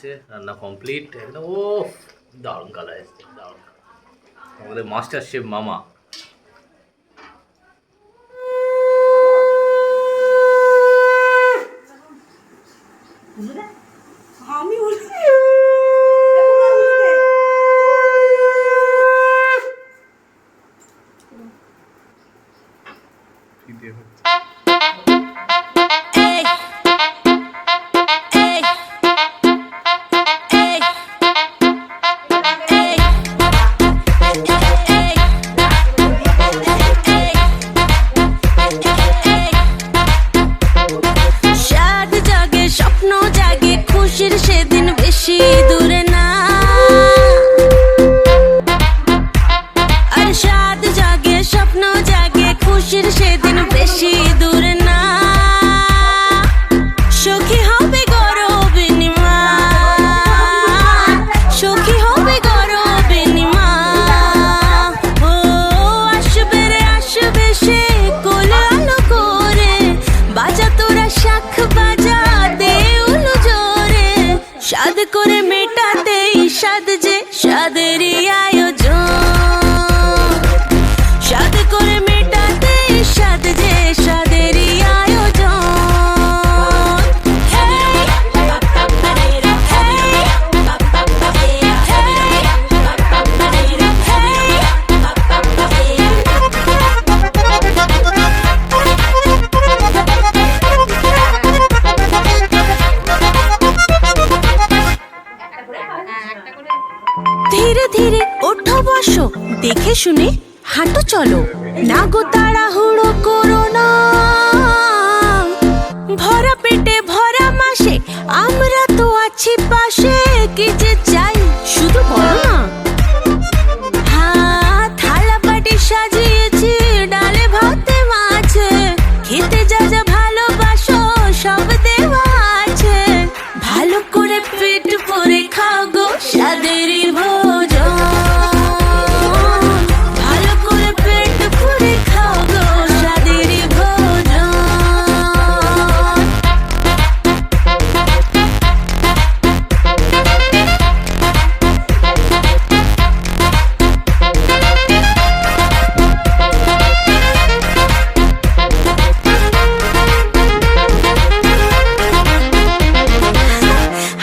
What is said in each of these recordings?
হচ্ছে, রান্না কমপ্লিট একদম। ও দারুণ কালার এসছে, দারুণ। আমাদের মাস্টার শেফ মামা। সেদিন বেশি দূরে না, আর সাত জাগে স্বপ্ন জাগে খুশির সেদিন বেশি দূরে না। সখী হবে গরবিনীমা, সখী হবে গরবিনীমা। ও আসবে রে আসবে সে কোলে আলো করে, বাজা তোরা শাখ বাজা দেউল জোরে। সাদ করে মেটাতেই সাদ যে সাদেরই আয়োজন, সাদ করে মেটাতেই সাদ যে সাদেরই আয়োজন। ধীরে ধীরে ওঠো বসো, দেখে শুনে হাঁটো চলো, না গো তাড়াহুড়ো করো না। ভরা পেটে ভরা মাসে আমরা তো আছি পাশে, কি যে চাই শুধু বলো না। হ্যাঁ থালা বাটি সাজিয়েছি ডালে ভাতে মাছে, খেতে যা যা ভালোবাসো সব দেওয়া আছে। ভালো করে পেট ভরে খাও গো সাদেরই ভোজন, ভালো করে পেট ভরে খাও গো সাদেরই ভোজন।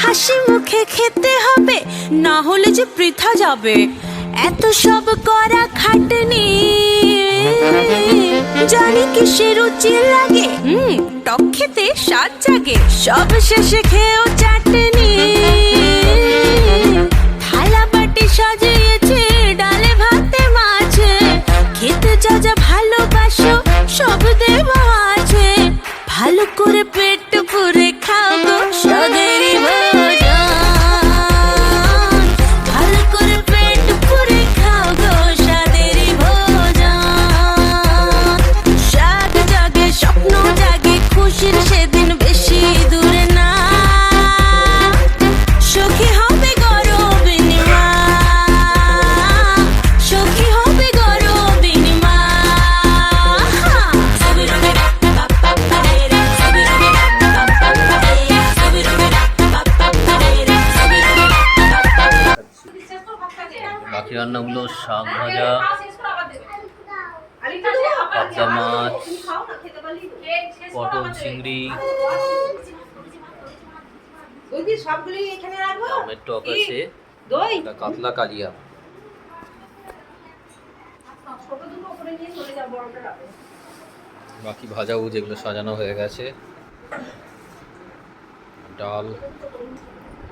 হাসি মুখে খেতে হবে, না হলে যে বৃথা যাবে এত সব করা খাটনি। জানি কিসের রুচি লাগে, টক খেতে স্বাদ জাগে, সব শেষে খেয়েও চাটনি। থালা বাটি সাজিয়েছে ডালে ভাতে মাছে, খেতে যা যা ভালোবাসো সব দেওয়া আছে। ভালো করে পেট ভরে খাও গো সাদেরই ভোজন, ভালো করে পেট ভরে খাও গো সাদেরই ভোজন। সাত জাগে স্বপ্ন জাগে খুশির সেদিন বেশি দূরে না। সখী হবে গরবিনীমা, সখী হবে গরবিনীমা। বাকি রান্নাগুলো শাক ভাজা, পাবদা মাছ, পটল চিংড়ি, আমের টক আছে, একটা কাতলা কালিয়া। বাকি ভাজাও যেগুলো সাজানো হয়ে গেছে, ডাল,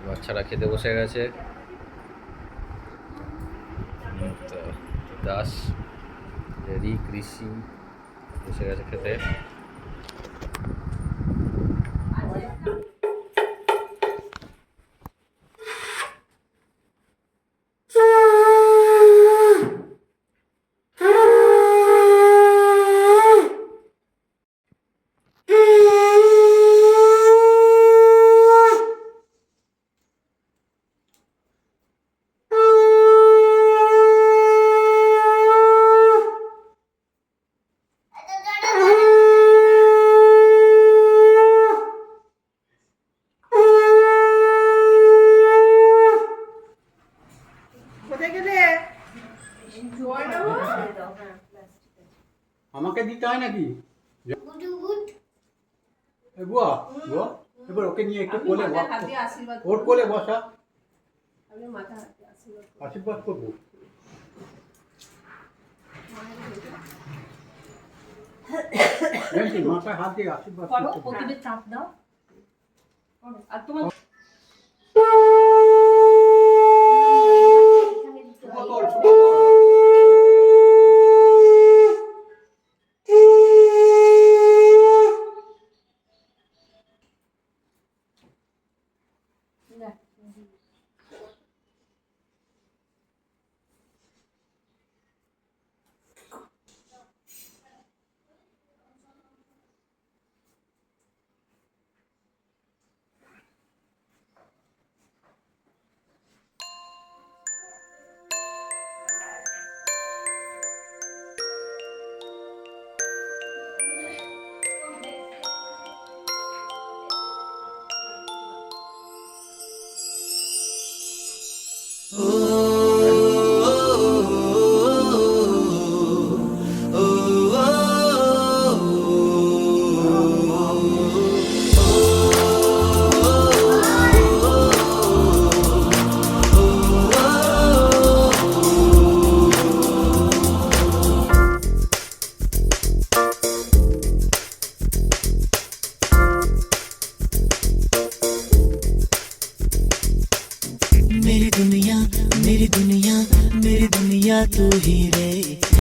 বাচ্চারা খেতে বসে গেছে। দাস, রিক, ঋষি বসে গেছে খেতে। নাকি এ বুয়া বুয়া এবার ওকে নিয়ে একটু কোলে বস ওর কোলে বসা আশীর্বাদ করবো মাথায় হাত দিয়ে আশীর্বাদ করো করতে হবে। প্রদীপের চাপ দাও করো। আর তোমার